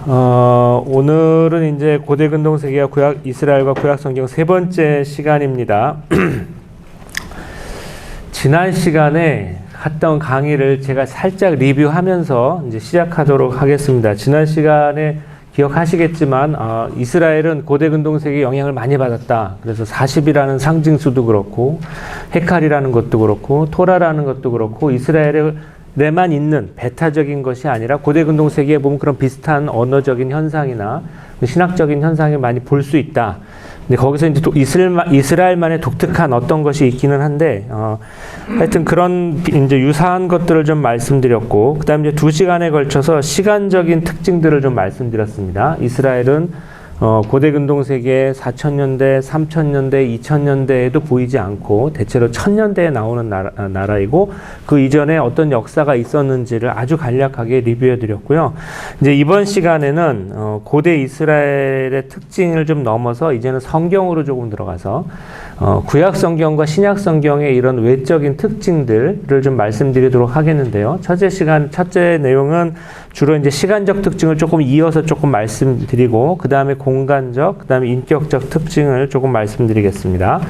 오늘은 이제 고대 근동 세계와 이스라엘과 구약 성경 세 번째 시간입니다. 지난 시간에 했던 강의를 제가 살짝 리뷰하면서 이제 시작하도록 하겠습니다. 지난 시간에 기억하시겠지만 이스라엘은 고대 근동 세계에 영향을 많이 받았다. 그래서 40이라는 상징수도 그렇고 헤칼이라는 것도 그렇고 토라라는 것도 그렇고 이스라엘에만 있는 베타적인 것이 아니라 고대 근동 세계에 보면 그런 비슷한 언어적인 현상이나 신학적인 현상을 많이 볼 수 있다. 근데 거기서 이제 이스라엘만의 독특한 어떤 것이 있기는 한데, 하여튼 그런 이제 유사한 것들을 좀 말씀드렸고, 그 다음에 이제 2시간에 걸쳐서 시간적인 특징들을 좀 말씀드렸습니다. 이스라엘은 고대 근동 세계 4000년대, 3000년대, 2000년대에도 보이지 않고 대체로 1000년대에 나오는 나라이고 그 이전에 어떤 역사가 있었는지를 아주 간략하게 리뷰해 드렸고요. 이제 이번 시간에는 고대 이스라엘의 특징을 좀 넘어서 이제는 성경으로 조금 들어가서 구약 성경과 신약 성경의 이런 외적인 특징들을 좀 말씀드리도록 하겠는데요. 첫째 내용은 주로 이제 시간적 특징을 조금 이어서 조금 말씀드리고 그 다음에 공간적, 그 다음에 인격적 특징을 조금 말씀드리겠습니다.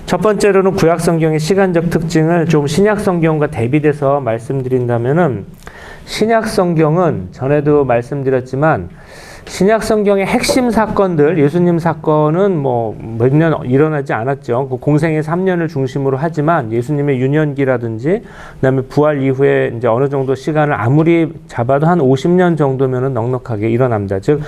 첫 번째로는 구약 성경의 시간적 특징을 좀 신약 성경과 대비돼서 말씀드린다면은 신약 성경은 전에도 말씀드렸지만 신약 성경의 핵심 사건들, 예수님 사건은 뭐 몇 년 일어나지 않았죠. 그 공생의 3년을 중심으로 하지만 예수님의 유년기라든지 그다음에 부활 이후에 이제 어느 정도 시간을 아무리 잡아도 한 50년 정도면은 넉넉하게 일어납니다. 즉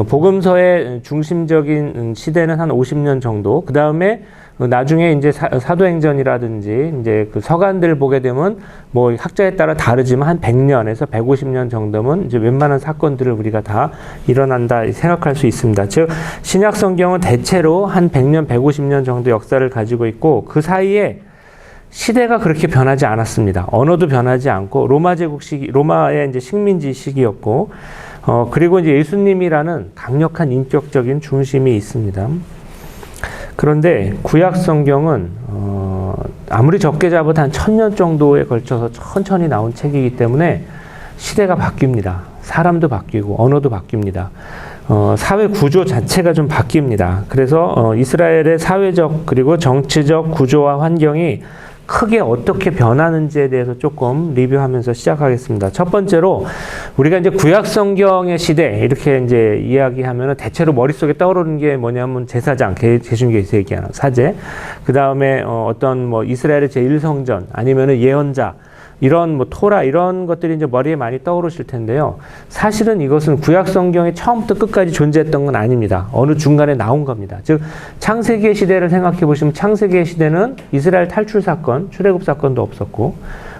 복음서의 중심적인 시대는 한 50년 정도. 그다음에 나중에 이제 사도행전이라든지 이제 그 서간들 보게 되면 뭐 학자에 따라 다르지만 한 100년에서 150년 정도면 이제 웬만한 사건들을 우리가 다 일어난다 생각할 수 있습니다. 즉 신약 성경은 대체로 한 100년, 150년 정도 역사를 가지고 있고 그 사이에 시대가 그렇게 변하지 않았습니다. 언어도 변하지 않고 로마의 이제 식민지 시기였고 그리고 이제 예수님이라는 강력한 인격적인 중심이 있습니다. 그런데 구약 성경은 아무리 적게 잡아도 한 1000년 정도에 걸쳐서 천천히 나온 책이기 때문에 시대가 바뀝니다. 사람도 바뀌고 언어도 바뀝니다. 사회 구조 자체가 좀 바뀝니다. 그래서 이스라엘의 사회적 그리고 정치적 구조와 환경이 크게 어떻게 변하는지에 대해서 조금 리뷰하면서 시작하겠습니다. 첫 번째로 우리가 이제 구약 성경의 시대 이렇게 이제 이야기하면은 대체로 머릿속에 떠오르는 게 뭐냐면 제사장, 개순교에서 얘기하는 사제, 그 다음에 어떤 뭐 이스라엘의 제1성전 아니면은 예언자 이런 뭐 토라 이런 것들이 이제 머리에 많이 떠오르실 텐데요. 사실은 이것은 구약 성경의 처음부터 끝까지 존재했던 건 아닙니다. 어느 중간에 나온 겁니다. 즉 창세기의 시대를 생각해 보시면 창세기의 시대는 이스라엘 탈출 사건, 출애굽 사건도 없었고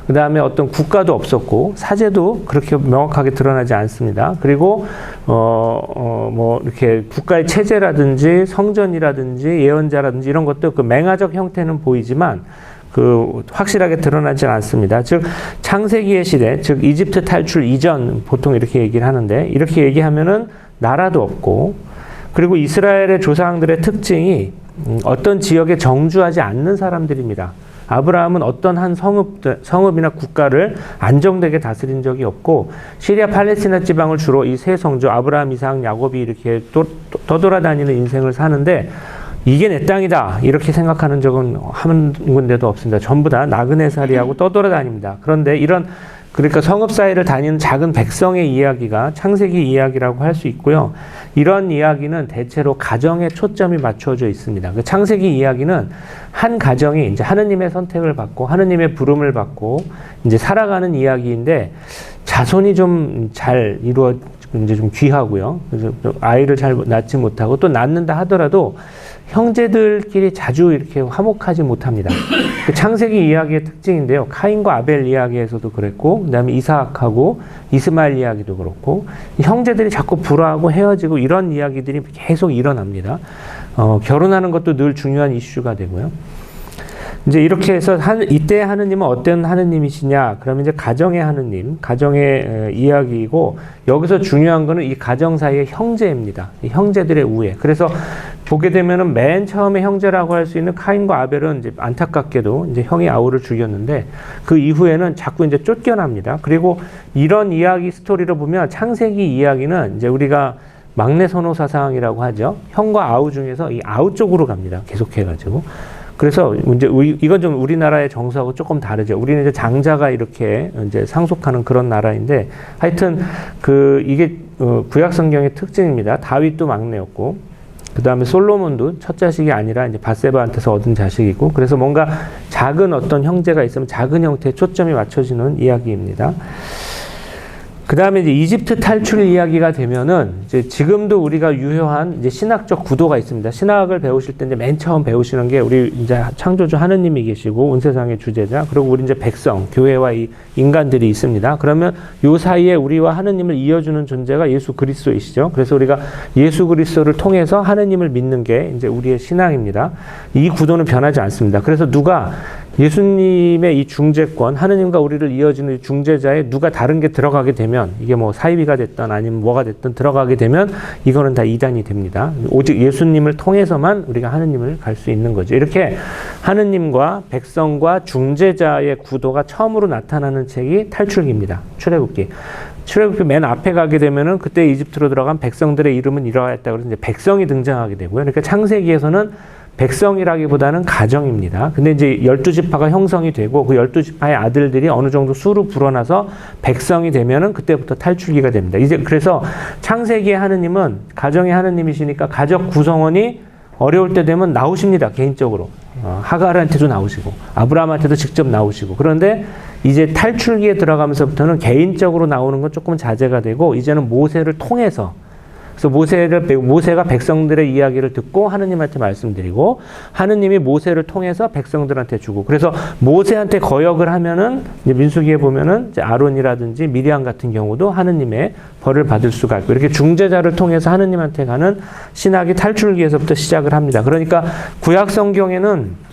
그 다음에 어떤 국가도 없었고 사제도 그렇게 명확하게 드러나지 않습니다. 그리고 뭐 이렇게 국가의 체제라든지 성전이라든지 예언자라든지 이런 것도 그 맹아적 형태는 보이지만 그 확실하게 드러나지 않습니다. 즉 창세기의 시대, 즉 이집트 탈출 이전 보통 이렇게 얘기를 하는데 이렇게 얘기하면은 나라도 없고 그리고 이스라엘의 조상들의 특징이 어떤 지역에 정주하지 않는 사람들입니다. 아브라함은 어떤 한 성읍이나 국가를 안정되게 다스린 적이 없고 시리아 팔레스티나 지방을 주로 이 세 성주 아브라함, 이삭, 야곱이 이렇게 떠돌아다니는 인생을 사는데 이게 내 땅이다 이렇게 생각하는 적은 한 군데도 없습니다. 전부 다 나그네 살이하고 떠돌아다닙니다. 그런데 그러니까 성읍 사이를 다니는 작은 백성의 이야기가 창세기 이야기라고 할 수 있고요. 이런 이야기는 대체로 가정에 초점이 맞춰져 있습니다. 그 창세기 이야기는 한 가정이 이제 하느님의 선택을 받고 하느님의 부름을 받고 이제 살아가는 이야기인데 자손이 좀 잘 이제 좀 귀하고요. 그래서 아이를 잘 낳지 못하고 또 낳는다 하더라도 형제들끼리 자주 이렇게 화목하지 못합니다. 그 창세기 이야기의 특징인데요. 카인과 아벨 이야기에서도 그랬고, 그 다음에 이삭하고 이스마엘 이야기도 그렇고, 형제들이 자꾸 불화하고 헤어지고 이런 이야기들이 계속 일어납니다. 결혼하는 것도 늘 중요한 이슈가 되고요. 이제 이렇게 해서 이때 하느님은 어떤 하느님이시냐? 그러면 이제 가정의 하느님, 가정의 이야기이고 여기서 중요한 거는 이 가정 사이의 형제입니다. 이 형제들의 우애. 그래서 보게 되면은 맨 처음에 형제라고 할 수 있는 카인과 아벨은 이제 안타깝게도 이제 형이 아우를 죽였는데 그 이후에는 자꾸 이제 쫓겨납니다. 그리고 이런 이야기 스토리를 보면 창세기 이야기는 이제 우리가 막내 선호 사상이라고 하죠. 형과 아우 중에서 이 아우 쪽으로 갑니다. 계속해가지고. 그래서 이제 이건 좀 우리나라의 정서하고 조금 다르죠. 우리는 이제 장자가 이렇게 이제 상속하는 그런 나라인데 하여튼 이게 구약 성경의 특징입니다. 다윗도 막내였고 그 다음에 솔로몬도 첫 자식이 아니라 이제 밧세바한테서 얻은 자식이고 그래서 뭔가 작은 어떤 형제가 있으면 작은 형태에 초점이 맞춰지는 이야기입니다. 그 다음에 이제 이집트 탈출 이야기가 되면은 이제 지금도 우리가 유효한 이제 신학적 구도가 있습니다. 신학을 배우실 때 이제 맨 처음 배우시는 게 우리 이제 창조주 하느님이 계시고 온 세상의 주제자 그리고 우리 이제 백성, 교회와 이 인간들이 있습니다. 그러면 요 사이에 우리와 하느님을 이어주는 존재가 예수 그리스도이시죠. 그래서 우리가 예수 그리스도를 통해서 하느님을 믿는 게 이제 우리의 신앙입니다. 이 구도는 변하지 않습니다. 그래서 누가 예수님의 이 중재권, 하느님과 우리를 이어주는 중재자에 누가 다른 게 들어가게 되면 이게 뭐 사이비가 됐든 아니면 뭐가 됐든 들어가게 되면 이거는 다 이단이 됩니다. 오직 예수님을 통해서만 우리가 하느님을 갈 수 있는 거죠. 이렇게 하느님과 백성과 중재자의 구도가 처음으로 나타나는 책이 탈출기입니다. 출애굽기. 출애굽기 맨 앞에 가게 되면은 그때 이집트로 들어간 백성들의 이름은 이러하였다. 그래서 이제 백성이 등장하게 되고요. 그러니까 창세기에서는 백성이라기보다는 가정입니다. 근데 이제 12지파가 형성이 되고 그 12지파의 아들들이 어느 정도 수로 불어나서 백성이 되면은 그때부터 탈출기가 됩니다. 이제 그래서 창세기의 하느님은 가정의 하느님이시니까 가족 구성원이 어려울 때 되면 나오십니다. 개인적으로. 하갈한테도 나오시고 아브라함한테도 직접 나오시고 그런데 이제 탈출기에 들어가면서부터는 개인적으로 나오는 건 조금 자제가 되고 이제는 모세를 통해서 그래서 모세가 백성들의 이야기를 듣고 하느님한테 말씀드리고 하느님이 모세를 통해서 백성들한테 주고 그래서 모세한테 거역을 하면은 이제 민수기에 보면은 이제 아론이라든지 미리암 같은 경우도 하느님의 벌을 받을 수가 있고 이렇게 중재자를 통해서 하느님한테 가는 신학이 탈출기에서부터 시작을 합니다. 그러니까 구약 성경에는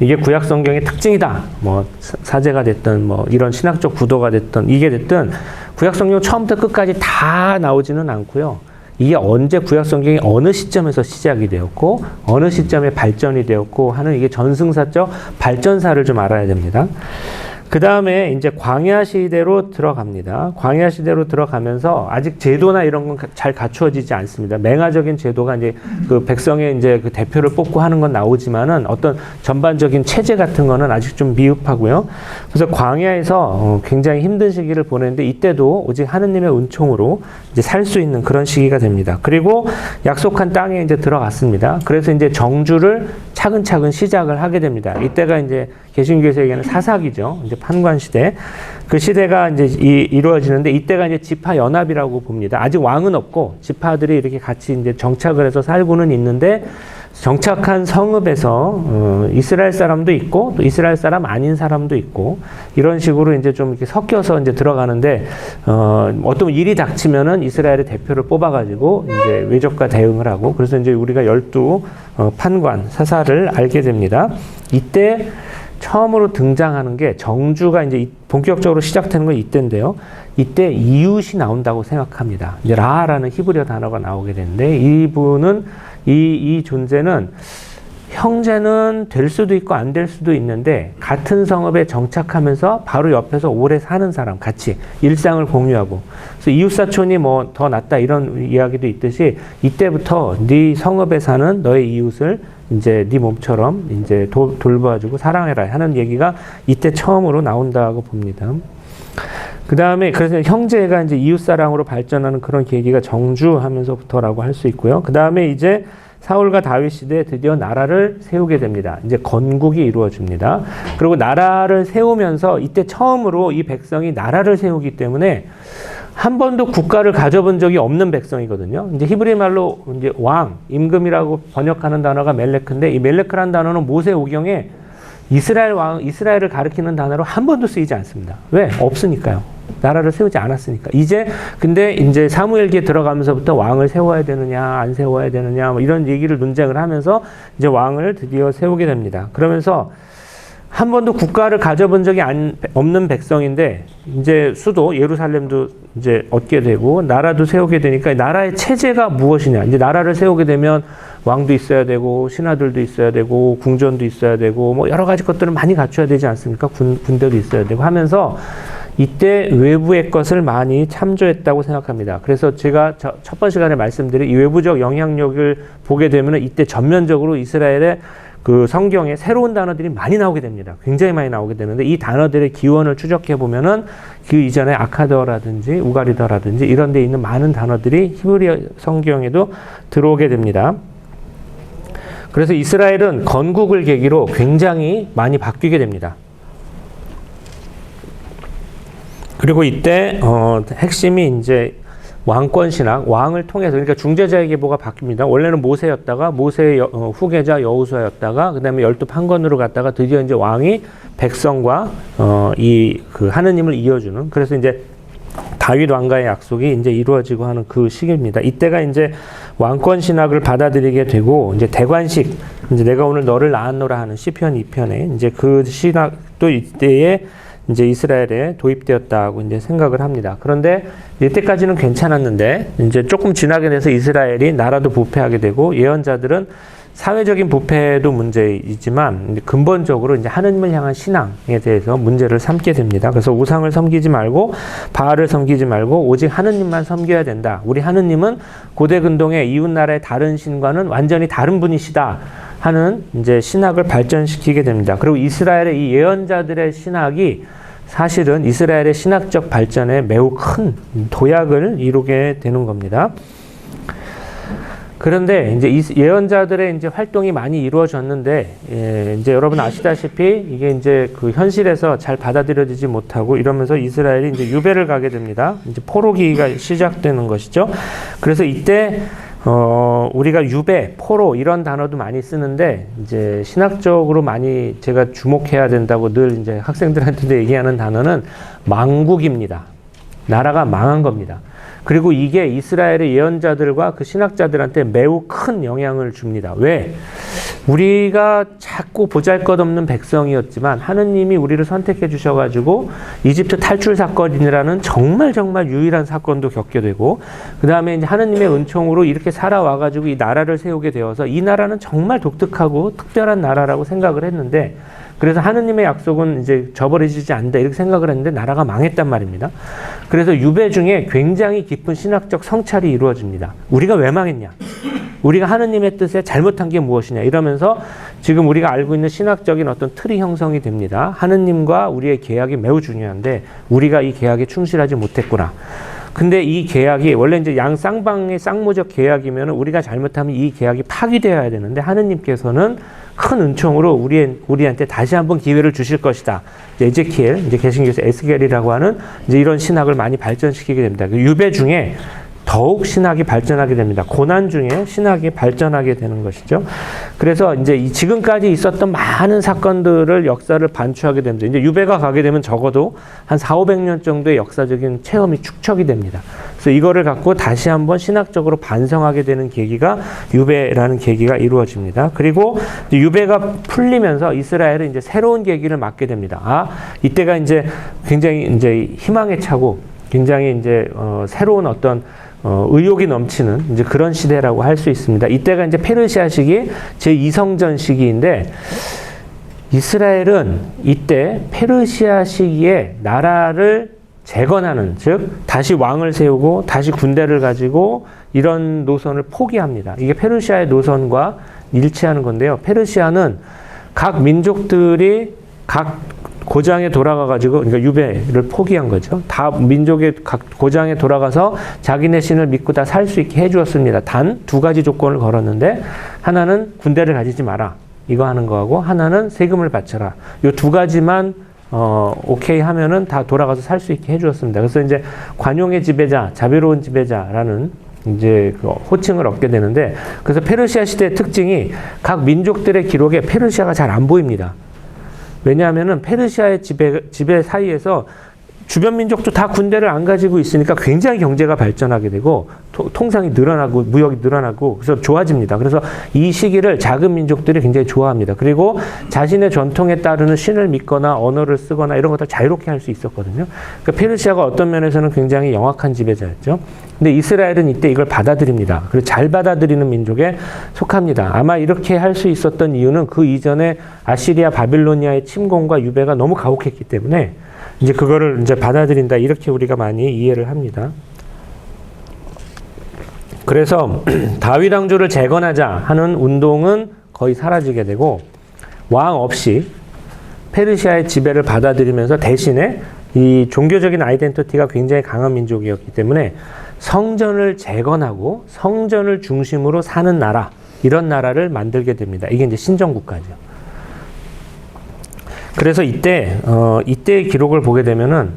이게 구약 성경의 특징이다. 뭐 사제가 됐든 뭐 이런 신학적 구도가 됐든 이게 됐든 구약 성경 처음부터 끝까지 다 나오지는 않고요. 이게 언제 구약 성경이 어느 시점에서 시작이 되었고 어느 시점에 발전이 되었고 하는 이게 전승사적 발전사를 좀 알아야 됩니다. 그 다음에 이제 광야 시대로 들어갑니다. 광야 시대로 들어가면서 아직 제도나 이런 건 잘 갖추어지지 않습니다. 맹아적인 제도가 이제 그 백성의 이제 그 대표를 뽑고 하는 건 나오지만은 어떤 전반적인 체제 같은 거는 아직 좀 미흡하고요. 그래서 광야에서 굉장히 힘든 시기를 보내는데 이때도 오직 하느님의 은총으로 이제 살 수 있는 그런 시기가 됩니다. 그리고 약속한 땅에 이제 들어갔습니다. 그래서 이제 정주를 차근차근 시작을 하게 됩니다. 이때가 이제 개신교에서 얘기하는 사사기죠. 이제 판관 시대. 그 시대가 이제 이루어지는데 이때가 이제 지파 연합이라고 봅니다. 아직 왕은 없고 지파들이 이렇게 같이 이제 정착을 해서 살고는 있는데 정착한 성읍에서 이스라엘 사람도 있고 또 이스라엘 사람 아닌 사람도 있고 이런 식으로 이제 좀 이렇게 섞여서 이제 들어가는데 어떤 일이 닥치면은 이스라엘의 대표를 뽑아가지고 이제 외적과 대응을 하고 그래서 이제 우리가 12 판관 사사를 알게 됩니다. 이때 처음으로 등장하는 게 정주가 이제 본격적으로 시작되는 건 이때인데요. 이때 이웃이 나온다고 생각합니다. 이제 라하라는 히브리어 단어가 나오게 되는데 이분은 이 존재는 형제는 될 수도 있고 안 될 수도 있는데 같은 성읍에 정착하면서 바로 옆에서 오래 사는 사람 같이 일상을 공유하고 그래서 이웃사촌이 뭐 더 낫다 이런 이야기도 있듯이 이때부터 네 성읍에 사는 너의 이웃을 이제 네 몸처럼 이제 돌봐주고 사랑해라 하는 얘기가 이때 처음으로 나온다고 봅니다. 그 다음에 그래서 형제가 이제 이웃사랑으로 발전하는 그런 계기가 정주하면서부터라고 할 수 있고요. 그 다음에 이제 사울과 다윗 시대에 드디어 나라를 세우게 됩니다. 이제 건국이 이루어집니다. 그리고 나라를 세우면서 이때 처음으로 이 백성이 나라를 세우기 때문에 한 번도 국가를 가져본 적이 없는 백성이거든요. 이제 히브리 말로 이제 왕, 임금이라고 번역하는 단어가 멜레크인데 이 멜레크라는 단어는 모세오경에 이스라엘을 가리키는 단어로 한 번도 쓰이지 않습니다. 왜? 없으니까요. 나라를 세우지 않았으니까. 근데 이제 사무엘기에 들어가면서부터 왕을 세워야 되느냐, 안 세워야 되느냐, 뭐 이런 얘기를 논쟁을 하면서 이제 왕을 드디어 세우게 됩니다. 그러면서 한 번도 국가를 가져본 적이 없는 백성인데, 이제 수도 예루살렘도 이제 얻게 되고, 나라도 세우게 되니까, 나라의 체제가 무엇이냐. 이제 나라를 세우게 되면 왕도 있어야 되고, 신하들도 있어야 되고, 궁전도 있어야 되고, 뭐 여러 가지 것들을 많이 갖춰야 되지 않습니까? 군대도 있어야 되고 하면서, 이때 외부의 것을 많이 참조했다고 생각합니다. 그래서 제가 첫 번 시간에 말씀드린 이 외부적 영향력을 보게 되면 이때 전면적으로 이스라엘의 그 성경에 새로운 단어들이 많이 나오게 됩니다. 굉장히 많이 나오게 되는데 이 단어들의 기원을 추적해 보면은 그 이전에 아카더라든지 우가리더라든지 이런 데 있는 많은 단어들이 히브리 성경에도 들어오게 됩니다. 그래서 이스라엘은 건국을 계기로 굉장히 많이 바뀌게 됩니다. 그리고 이때 핵심이 이제 왕권 신학, 왕을 통해서, 그러니까 중재자의 계보가 바뀝니다. 원래는 모세였다가 모세의 후계자 여호수아였다가 그다음에 12판관으로 갔다가 드디어 이제 왕이 백성과 그 하느님을 이어주는, 그래서 이제 다윗 왕과의 약속이 이제 이루어지고 하는 그 시기입니다. 이때가 이제 왕권 신학을 받아들이게 되고, 이제 대관식, 이제 내가 오늘 너를 낳았노라 하는 시편 2편에 이제 그 신학도 이때에 이제 이스라엘에 도입되었다고 이제 생각을 합니다. 그런데 이때까지는 괜찮았는데 이제 조금 지나게 돼서 이스라엘이 나라도 부패하게 되고, 예언자들은 사회적인 부패도 문제이지만 근본적으로 이제 하느님을 향한 신앙에 대해서 문제를 삼게 됩니다. 그래서 우상을 섬기지 말고 바알을 섬기지 말고 오직 하느님만 섬겨야 된다. 우리 하느님은 고대 근동의 이웃 나라의 다른 신과는 완전히 다른 분이시다 하는 이제 신학을 발전시키게 됩니다. 그리고 이스라엘의 이 예언자들의 신학이 사실은 이스라엘의 신학적 발전에 매우 큰 도약을 이루게 되는 겁니다. 그런데 이제 이 예언자들의 이제 활동이 많이 이루어졌는데, 이제 여러분 아시다시피 이게 이제 그 현실에서 잘 받아들여지지 못하고 이러면서 이스라엘이 이제 유배를 가게 됩니다. 이제 포로기가 시작되는 것이죠. 그래서 이때 우리가 유배, 포로 이런 단어도 많이 쓰는데 이제 신학적으로 많이 제가 주목해야 된다고 늘 이제 학생들한테도 얘기하는 단어는 망국입니다. 나라가 망한 겁니다. 그리고 이게 이스라엘의 예언자들과 그 신학자들한테 매우 큰 영향을 줍니다. 왜? 우리가 자꾸 보잘것없는 백성이었지만 하느님이 우리를 선택해 주셔가지고 이집트 탈출 사건이라는 정말 유일한 사건도 겪게 되고, 그 다음에 이제 하느님의 은총으로 이렇게 살아와가지고 이 나라를 세우게 되어서 이 나라는 정말 독특하고 특별한 나라라고 생각을 했는데, 그래서 하느님의 약속은 이제 저버려지지 않는다 이렇게 생각을 했는데 나라가 망했단 말입니다. 그래서 유배 중에 굉장히 깊은 신학적 성찰이 이루어집니다. 우리가 왜 망했냐? 우리가 하느님의 뜻에 잘못한 게 무엇이냐? 이러면서 지금 우리가 알고 있는 신학적인 어떤 틀이 형성이 됩니다. 하느님과 우리의 계약이 매우 중요한데 우리가 이 계약에 충실하지 못했구나. 근데 이 계약이 원래 이제 양 쌍방의 쌍무적 계약이면 우리가 잘못하면 이 계약이 파기되어야 되는데 하느님께서는 큰 은총으로 우리한테 다시 한번 기회를 주실 것이다. 에제키엘, 이제 개신교에서 에스겔이라고 하는 이제 이런 신학을 많이 발전시키게 됩니다. 유배 중에 더욱 신학이 발전하게 됩니다. 고난 중에 신학이 발전하게 되는 것이죠. 그래서 이제 지금까지 있었던 많은 사건들을 역사를 반추하게 됩니다. 이제 유배가 가게 되면 적어도 한 400~500년 정도의 역사적인 체험이 축적이 됩니다. 그래서 이거를 갖고 다시 한번 신학적으로 반성하게 되는 계기가 유배라는 계기가 이루어집니다. 그리고 유배가 풀리면서 이스라엘은 이제 새로운 계기를 맞게 됩니다. 이때가 이제 굉장히 이제 희망에 차고 굉장히 이제 새로운 어떤 의욕이 넘치는 이제 그런 시대라고 할 수 있습니다. 이때가 이제 페르시아 시기 제2성전 시기인데 이스라엘은 이때 페르시아 시기에 나라를 재건하는, 즉 다시 왕을 세우고 다시 군대를 가지고 이런 노선을 포기합니다. 이게 페르시아의 노선과 일치하는 건데요. 페르시아는 각 민족들이 각 고장에 돌아가가지고, 그러니까 유배를 포기한 거죠. 다 민족의 각 고장에 돌아가서 자기네 신을 믿고 다 살 수 있게 해주었습니다. 단 2가지 조건을 걸었는데, 하나는 군대를 가지지 마라. 이거 하는 거하고, 하나는 세금을 바쳐라. 이 2가지만, 오케이 하면은 다 돌아가서 살 수 있게 해주었습니다. 그래서 이제 관용의 지배자, 자비로운 지배자라는 이제 그 호칭을 얻게 되는데, 그래서 페르시아 시대의 특징이 각 민족들의 기록에 페르시아가 잘 안 보입니다. 왜냐하면은 페르시아의 지배 사이에서 주변 민족도 다 군대를 안 가지고 있으니까 굉장히 경제가 발전하게 되고 통상이 늘어나고 무역이 늘어나고 그래서 좋아집니다. 그래서 이 시기를 작은 민족들이 굉장히 좋아합니다. 그리고 자신의 전통에 따르는 신을 믿거나 언어를 쓰거나 이런 것들 자유롭게 할 수 있었거든요. 그러니까 페르시아가 어떤 면에서는 굉장히 영악한 지배자였죠. 근데 이스라엘은 이때 이걸 받아들입니다. 그리고 잘 받아들이는 민족에 속합니다. 아마 이렇게 할 수 있었던 이유는 그 이전에 아시리아 바빌로니아의 침공과 유배가 너무 가혹했기 때문에 이제 그거를 이제 받아들인다 이렇게 우리가 많이 이해를 합니다. 그래서 다윗 왕조를 재건하자 하는 운동은 거의 사라지게 되고 왕 없이 페르시아의 지배를 받아들이면서 대신에 이 종교적인 아이덴티티가 굉장히 강한 민족이었기 때문에 성전을 재건하고 성전을 중심으로 사는 나라 이런 나라를 만들게 됩니다. 이게 이제 신정국가죠. 그래서 이때의 기록을 보게 되면은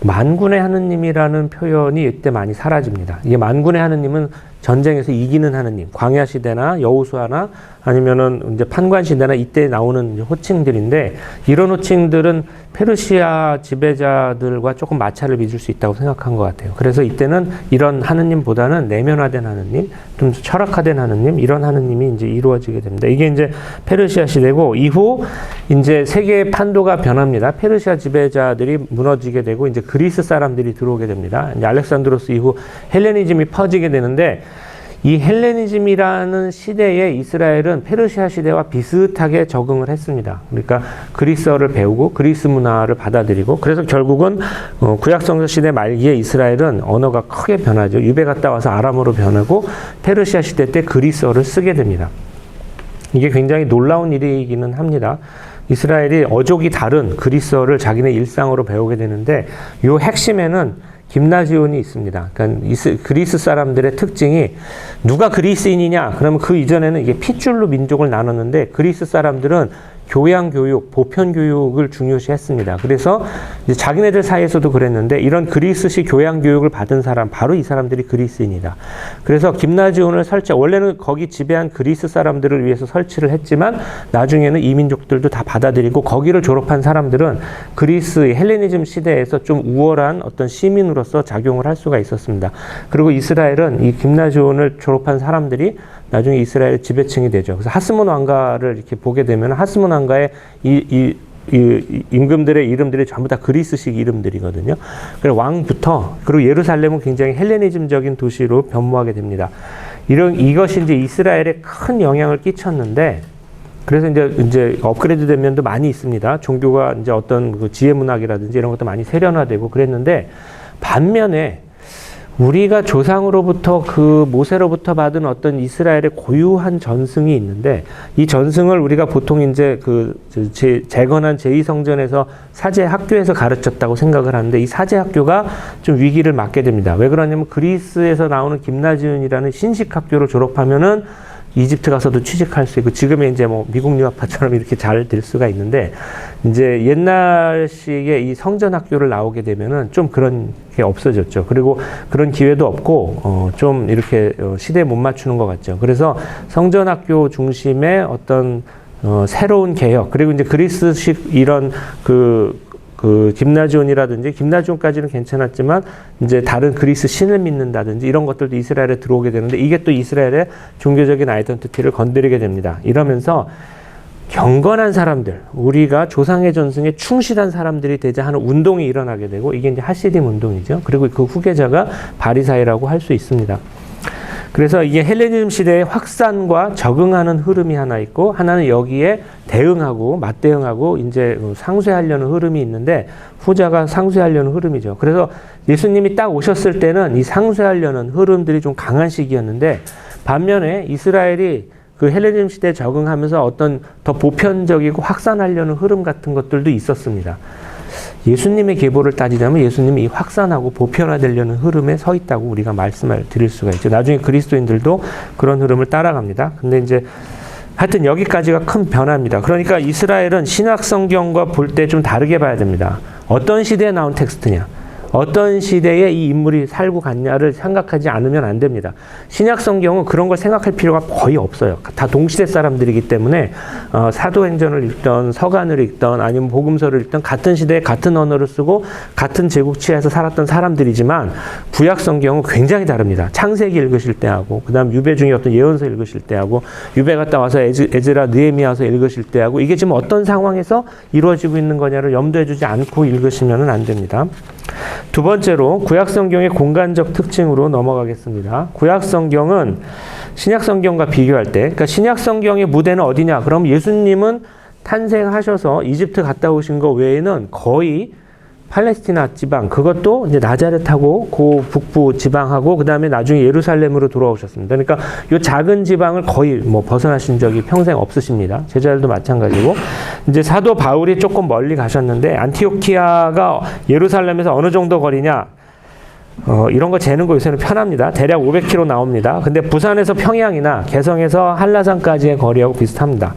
만군의 하느님이라는 표현이 이때 많이 사라집니다. 이게 만군의 하느님은 전쟁에서 이기는 하느님, 광야 시대나 여호수아나 아니면은 이제 판관 시대나 이때 나오는 호칭들인데 이런 호칭들은 페르시아 지배자들과 조금 마찰을 빚을 수 있다고 생각한 것 같아요. 그래서 이때는 이런 하느님보다는 내면화된 하느님, 좀 철학화된 하느님, 이런 하느님이 이제 이루어지게 됩니다. 이게 이제 페르시아 시대고 이후 이제 세계의 판도가 변합니다. 페르시아 지배자들이 무너지게 되고 이제 그리스 사람들이 들어오게 됩니다. 이제 알렉산드로스 이후 헬레니즘이 퍼지게 되는데 이 헬레니즘이라는 시대에 이스라엘은 페르시아 시대와 비슷하게 적응을 했습니다. 그러니까 그리스어를 배우고 그리스 문화를 받아들이고 그래서 결국은 구약성서 시대 말기에 이스라엘은 언어가 크게 변하죠. 유배 갔다 와서 아람어로 변하고 페르시아 시대 때 그리스어를 쓰게 됩니다. 이게 굉장히 놀라운 일이기는 합니다. 이스라엘이 어족이 다른 그리스어를 자기네 일상으로 배우게 되는데 이 핵심에는 김나지온이 있습니다. 그러니까 그리스 사람들의 특징이 누가 그리스인이냐? 그러면 그 이전에는 이게 핏줄로 민족을 나눴는데 그리스 사람들은 교양 교육, 보편 교육을 중요시했습니다. 그래서 이제 자기네들 사이에서도 그랬는데 이런 그리스식 교양 교육을 받은 사람 바로 이 사람들이 그리스인이다. 그래서 김나지온을 원래는 거기 지배한 그리스 사람들을 위해서 설치를 했지만 나중에는 이 민족들도 다 받아들이고 거기를 졸업한 사람들은 그리스의 헬레니즘 시대에서 좀 우월한 어떤 시민으로서 작용을 할 수가 있었습니다. 그리고 이스라엘은 이 김나지온을 졸업한 사람들이 나중에 이스라엘 지배층이 되죠. 그래서 하스몬 왕가를 이렇게 보게 되면 하스몬 왕가의 이 임금들의 이름들이 전부 다 그리스식 이름들이거든요. 그래서 왕부터 그리고 예루살렘은 굉장히 헬레니즘적인 도시로 변모하게 됩니다. 이것이 이제 이스라엘에 큰 영향을 끼쳤는데 그래서 이제 업그레이드 된 면도 많이 있습니다. 종교가 이제 어떤 그 지혜 문학이라든지 이런 것도 많이 세련화되고 그랬는데 반면에 우리가 조상으로부터 그 모세로부터 받은 어떤 이스라엘의 고유한 전승이 있는데 이 전승을 우리가 보통 이제 재건한 제2성전에서 사제 학교에서 가르쳤다고 생각을 하는데 이 사제 학교가 좀 위기를 맞게 됩니다. 왜 그러냐면 그리스에서 나오는 김나지온이라는 신식 학교를 졸업하면은 이집트 가서도 취직할 수 있고 지금의 이제 뭐 미국 유학파처럼 이렇게 잘 될 수가 있는데 이제 옛날식의 이 성전 학교를 나오게 되면은 좀 그런 게 없어졌죠. 그리고 그런 기회도 없고 좀 이렇게 시대에 못 맞추는 것 같죠. 그래서 성전 학교 중심의 어떤 새로운 개혁 그리고 이제 그리스식 이런 김나지온이라든지 김나지온까지는 괜찮았지만 이제 다른 그리스 신을 믿는다든지 이런 것들도 이스라엘에 들어오게 되는데 이게 또 이스라엘의 종교적인 아이덴티티를 건드리게 됩니다. 이러면서 경건한 사람들, 우리가 조상의 전승에 충실한 사람들이 되자 하는 운동이 일어나게 되고 이게 이제 하시딤 운동이죠. 그리고 그 후계자가 바리사이라고 할 수 있습니다. 그래서 이게 헬레니즘 시대의 확산과 적응하는 흐름이 하나 있고 하나는 여기에 대응하고 맞대응하고 이제 상쇄하려는 흐름이 있는데 후자가 상쇄하려는 흐름이죠. 그래서 예수님이 딱 오셨을 때는 이 상쇄하려는 흐름들이 좀 강한 시기였는데 반면에 이스라엘이 그 헬레니즘 시대에 적응하면서 어떤 더 보편적이고 확산하려는 흐름 같은 것들도 있었습니다. 예수님의 계보를 따지자면 예수님이 이 확산하고 보편화되려는 흐름에 서 있다고 우리가 말씀을 드릴 수가 있죠. 나중에 그리스도인들도 그런 흐름을 따라갑니다. 근데 이제 하여튼 여기까지가 큰 변화입니다. 그러니까 이스라엘은 신약 성경과 볼 때 좀 다르게 봐야 됩니다. 어떤 시대에 나온 텍스트냐? 어떤 시대에 이 인물이 살고 갔냐를 생각하지 않으면 안 됩니다. 신약 성경은 그런 걸 생각할 필요가 거의 없어요. 다 동시대 사람들이기 때문에 사도행전을 읽던 서간을 읽던 아니면 복음서를 읽던 같은 시대에 같은 언어를 쓰고 같은 제국치에서 살았던 사람들이지만 구약 성경은 굉장히 다릅니다. 창세기 읽으실 때하고 그다음 유배 중에 어떤 예언서 읽으실 때하고 유배 갔다 와서 에즈라 느헤미야서 읽으실 때하고 이게 지금 어떤 상황에서 이루어지고 있는 거냐를 염두에 두지 않고 읽으시면 안 됩니다. 두 번째로 구약 성경의 공간적 특징으로 넘어가겠습니다. 구약 성경은 신약 성경과 비교할 때, 그러니까 신약 성경의 무대는 어디냐? 그럼 예수님은 탄생하셔서 이집트 갔다 오신 거 외에는 거의 팔레스티나 지방, 그것도 이제 나자렛하고 그 북부 지방하고 그 다음에 나중에 예루살렘으로 돌아오셨습니다. 그러니까 이 작은 지방을 거의 뭐 벗어나신 적이 평생 없으십니다. 제자들도 마찬가지고 이제 사도 바울이 조금 멀리 가셨는데 안티오키아가 예루살렘에서 어느 정도 거리냐? 이런 거 재는 거 요새는 편합니다. 대략 500km 나옵니다. 근데 부산에서 평양이나 개성에서 한라산까지의 거리하고 비슷합니다.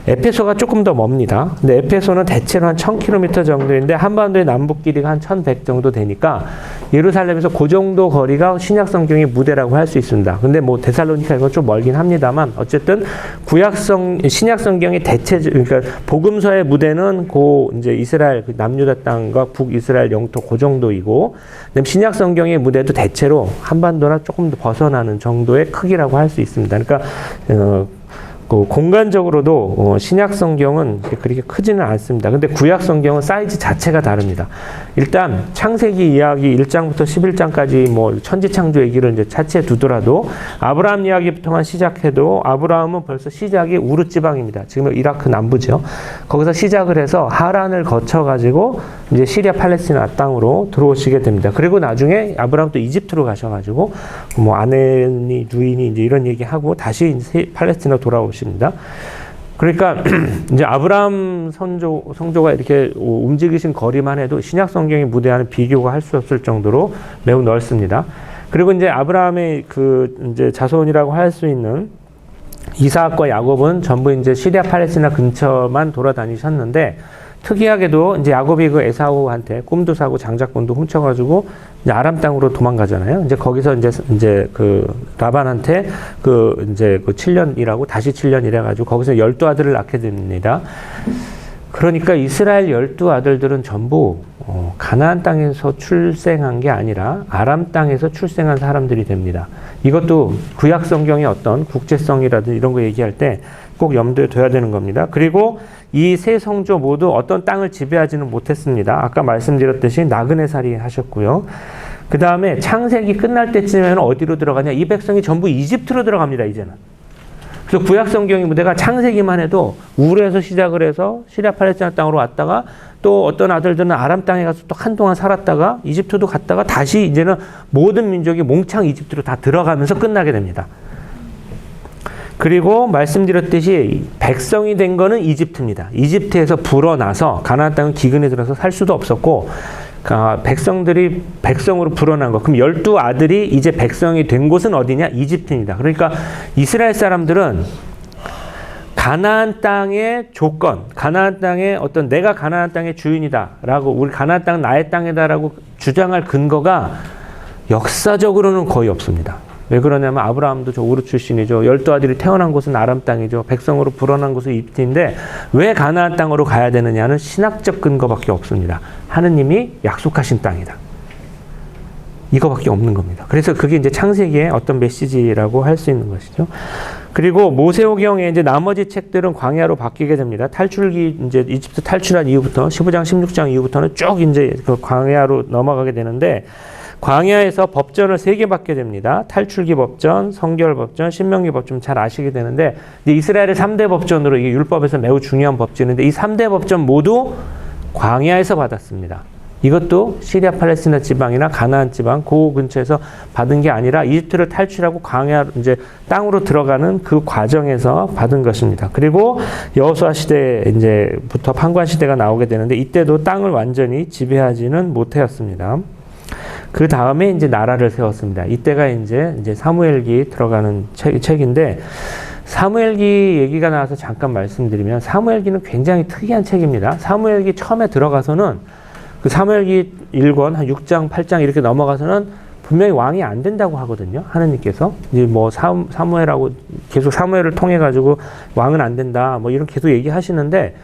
에페소가 조금 더 멉니다. 근데 에페소는 대체로 한 1000km 정도인데 한반도의 남북 길이가 한 1100 정도 되니까 예루살렘에서 그 정도 거리가 신약 성경의 무대라고 할 수 있습니다. 근데 뭐 데살로니카 이건 좀 멀긴 합니다만 어쨌든 신약 성경의 그러니까 복음서의 무대는 이제 이스라엘 남유다 땅과 북이스라엘 영토 그 정도이고 신약 성경의 무대도 대체로 한반도나 조금 더 벗어나는 정도의 크기라고 할 수 있습니다. 그러니까 공간적으로도 신약 성경은 그렇게 크지는 않습니다. 근데 구약 성경은 사이즈 자체가 다릅니다. 일단 창세기 이야기 1장부터 11장까지 뭐 천지창조 얘기를 이제 차치해 두더라도 아브라함 이야기부터만 시작해도 아브라함은 벌써 시작이 우르 지방입니다. 지금 이라크 남부죠. 거기서 시작을 해서 하란을 거쳐 가지고 이제 시리아 팔레스티나 땅으로 들어오시게 됩니다. 그리고 나중에 아브라함 또 이집트로 가셔가지고 뭐 아내니 누이니 이제 이런 얘기하고 다시 팔레스티나 돌아오십니다. 그러니까 이제 아브라함 성조가 이렇게 움직이신 거리만 해도 신약 성경의 무대와는 비교가 할 수 없을 정도로 매우 넓습니다. 그리고 이제 아브라함의 이제 자손이라고 할 수 있는 이삭과 야곱은 전부 이제 시리아 팔레스티나 근처만 돌아다니셨는데 특이하게도 이제 야곱이 그 에사우한테 꿈도 사고 장자권도 훔쳐가지고 이제 아람 땅으로 도망가잖아요. 이제 거기서 이제 라반한테 이제 7년 일하고 다시 7년 일해가지고 거기서 12아들을 낳게 됩니다. 그러니까 이스라엘 12아들들은 전부 가나안 땅에서 출생한 게 아니라 아람 땅에서 출생한 사람들이 됩니다. 이것도 구약 성경의 어떤 국제성이라든지 이런 거 얘기할 때 꼭 염두에 둬야 되는 겁니다. 그리고 이 세 성조 모두 어떤 땅을 지배하지는 못했습니다. 아까 말씀드렸듯이 나그네살이 하셨고요. 그 다음에 창세기 끝날 때쯤에는 어디로 들어가냐? 이 백성이 전부 이집트로 들어갑니다. 이제는. 그래서 구약 성경의 무대가 창세기만 해도 우르에서 시작을 해서 시리아 팔레스티나 땅으로 왔다가 또 어떤 아들들은 아람 땅에 가서 또 한동안 살았다가 이집트도 갔다가 다시 이제는 모든 민족이 몽창 이집트로 다 들어가면서 끝나게 됩니다. 그리고 말씀드렸듯이 백성이 된 거는 이집트입니다. 이집트에서 불어나서 가나안 땅은 기근에 들어서 살 수도 없었고 백성들이 백성으로 불어난 거. 그럼 12아들이 이제 백성이 된 곳은 어디냐? 이집트입니다. 그러니까 이스라엘 사람들은 가나안 땅의 조건, 가나안 땅의 어떤 내가 가나안 땅의 주인이다라고 우리 가나안 땅 나의 땅이다라고 주장할 근거가 역사적으로는 거의 없습니다. 왜 그러냐면 아브라함도 저 우르 출신이죠. 12아들이 태어난 곳은 아람 땅이죠. 백성으로 불어난 곳은 이집트인데 왜 가나안 땅으로 가야 되느냐는 신학적 근거밖에 없습니다. 하느님이 약속하신 땅이다. 이거밖에 없는 겁니다. 그래서 그게 이제 창세기의 어떤 메시지라고 할 수 있는 것이죠. 그리고 모세오경의 이제 나머지 책들은 광야로 바뀌게 됩니다. 탈출기 이제 이집트 탈출한 이후부터 15장, 16장 이후부터는 쭉 이제 그 광야로 넘어가게 되는데 광야에서 법전을 3개 받게 됩니다. 탈출기 법전, 성결 법전, 신명기 법전 잘 아시게 되는데 이제 이스라엘의 3대 법전으로 이게 율법에서 매우 중요한 법전인데 이 3대 법전 모두 광야에서 받았습니다. 이것도 시리아 팔레스티나 지방이나 가나안 지방 그 근처에서 받은 게 아니라 이집트를 탈출하고 광야 이제 땅으로 들어가는 그 과정에서 받은 것입니다. 그리고 여호수아 시대 이제부터 판관 시대가 나오게 되는데 이때도 땅을 완전히 지배하지는 못하였습니다. 그 다음에 이제 나라를 세웠습니다. 이때가 이제 사무엘기 들어가는 책인데 사무엘기 얘기가 나와서 잠깐 말씀드리면 사무엘기는 굉장히 특이한 책입니다. 사무엘기 처음에 들어가서는 그 사무엘기 1권 한 6장, 8장 이렇게 넘어가서는 분명히 왕이 안 된다고 하거든요. 하느님께서 이제 뭐 사무엘하고 계속 사무엘을 통해 가지고 왕은 안 된다. 뭐 이런 계속 얘기하시는데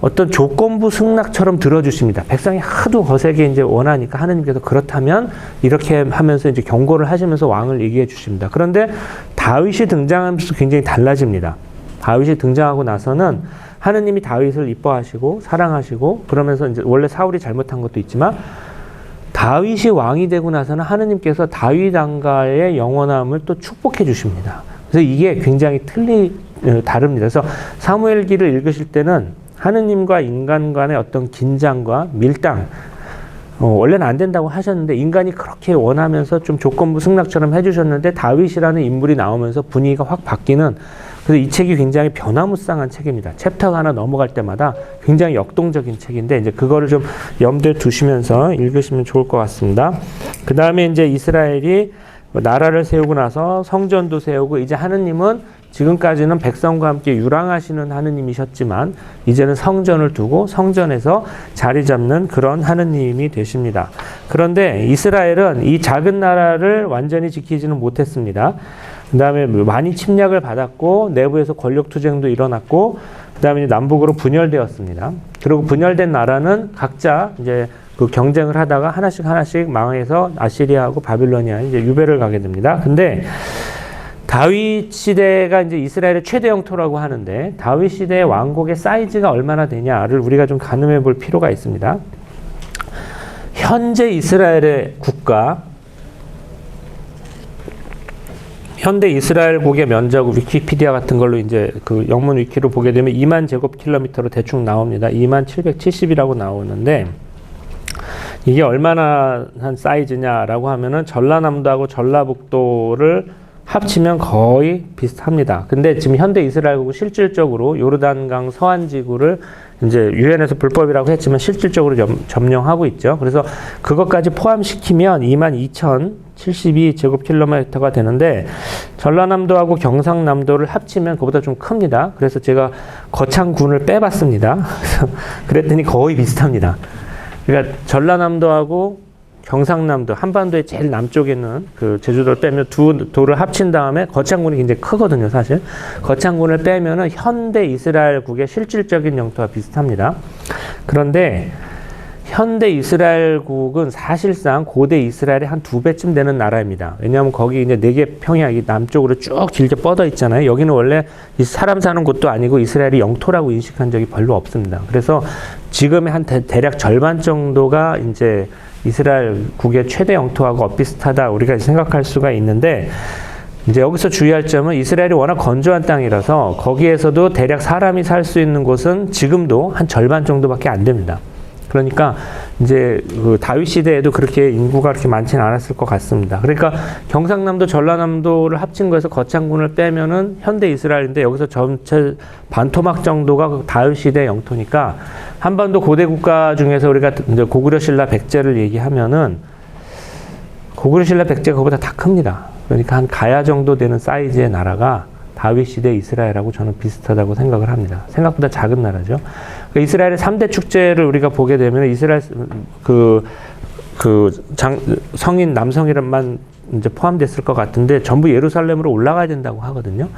어떤 조건부 승낙처럼 들어주십니다. 백성이 하도 거세게 이제 원하니까 하느님께서 그렇다면 이렇게 하면서 이제 경고를 하시면서 왕을 얘기해 주십니다. 그런데 다윗이 등장하면서 굉장히 달라집니다. 다윗이 등장하고 나서는 하느님이 다윗을 이뻐하시고 사랑하시고 그러면서 이제 원래 사울이 잘못한 것도 있지만 다윗이 왕이 되고 나서는 하느님께서 다윗 왕가의 영원함을 또 축복해 주십니다. 그래서 이게 굉장히 다릅니다. 그래서 사무엘기를 읽으실 때는 하느님과 인간 간의 어떤 긴장과 밀당, 원래는 안 된다고 하셨는데 인간이 그렇게 원하면서 좀 조건부 승낙처럼 해주셨는데 다윗이라는 인물이 나오면서 분위기가 확 바뀌는, 그래서 이 책이 굉장히 변화무쌍한 책입니다. 챕터가 하나 넘어갈 때마다 굉장히 역동적인 책인데 이제 그거를 좀 염두에 두시면서 읽으시면 좋을 것 같습니다. 그 다음에 이제 이스라엘이 나라를 세우고 나서 성전도 세우고 이제 하느님은 지금까지는 백성과 함께 유랑하시는 하느님이셨지만 이제는 성전을 두고 성전에서 자리 잡는 그런 하느님이 되십니다. 그런데 이스라엘은 이 작은 나라를 완전히 지키지는 못했습니다. 그 다음에 많이 침략을 받았고 내부에서 권력 투쟁도 일어났고 그 다음에 남북으로 분열되었습니다. 그리고 분열된 나라는 각자 이제 그 경쟁을 하다가 하나씩 망해서 아시리아하고 바빌로니아 이제 유배를 가게 됩니다. 근데 다윗 시대가 이제 이스라엘의 최대 영토라고 하는데 다윗 시대의 왕국의 사이즈가 얼마나 되냐를 우리가 좀 가늠해 볼 필요가 있습니다. 현재 이스라엘의 국가, 현대 이스라엘국의 면적 위키피디아 같은 걸로 이제 그 영문 위키로 보게 되면 2만 제곱킬로미터로 대충 나옵니다. 2만 770이라고 나오는데 이게 얼마나 한 사이즈냐라고 하면은 전라남도하고 전라북도를 합치면 거의 비슷합니다. 근데 지금 현대 이스라엘국은 실질적으로 요르단강 서안지구를 이제 유엔에서 불법이라고 했지만 실질적으로 점령하고 있죠. 그래서 그것까지 포함시키면 22,072 제곱킬로미터가 되는데 전라남도하고 경상남도를 합치면 그보다 좀 큽니다. 그래서 제가 거창군을 빼봤습니다. 그랬더니 거의 비슷합니다. 그러니까 전라남도하고 경상남도, 한반도의 제일 남쪽에 있는 그 제주도를 빼면 두 도를 합친 다음에 거창군이 굉장히 크거든요, 사실. 거창군을 빼면은 현대 이스라엘국의 실질적인 영토와 비슷합니다. 그런데 현대 이스라엘국은 사실상 고대 이스라엘의 한 2배쯤 되는 나라입니다. 왜냐하면 거기 이제 4개 평양이 남쪽으로 쭉 길게 뻗어 있잖아요. 여기는 원래 사람 사는 곳도 아니고 이스라엘이 영토라고 인식한 적이 별로 없습니다. 그래서 지금의 한 대략 절반 정도가 이제 이스라엘국의 최대 영토하고 엇비슷하다 우리가 생각할 수가 있는데 이제 여기서 주의할 점은 이스라엘이 워낙 건조한 땅이라서 거기에서도 대략 사람이 살 수 있는 곳은 지금도 한 절반 정도밖에 안 됩니다. 그러니까 이제 그 다윗 시대에도 그렇게 인구가 그렇게 많지는 않았을 것 같습니다. 그러니까 경상남도, 전라남도를 합친 거에서 거창군을 빼면은 현대 이스라엘인데 여기서 전체 반토막 정도가 다윗 시대 영토니까 한반도 고대 국가 중에서 우리가 이제 고구려 신라 백제를 얘기하면은 고구려 신라 백제가 그보다 다 큽니다. 그러니까 한 가야 정도 되는 사이즈의 나라가 다윗 시대 이스라엘하고 저는 비슷하다고 생각을 합니다. 생각보다 작은 나라죠. 그러니까 이스라엘의 3대 축제를 우리가 보게 되면 이스라엘 성인 남성이란만 이제 포함됐을 것 같은데 전부 예루살렘으로 올라가야 된다고 하거든요.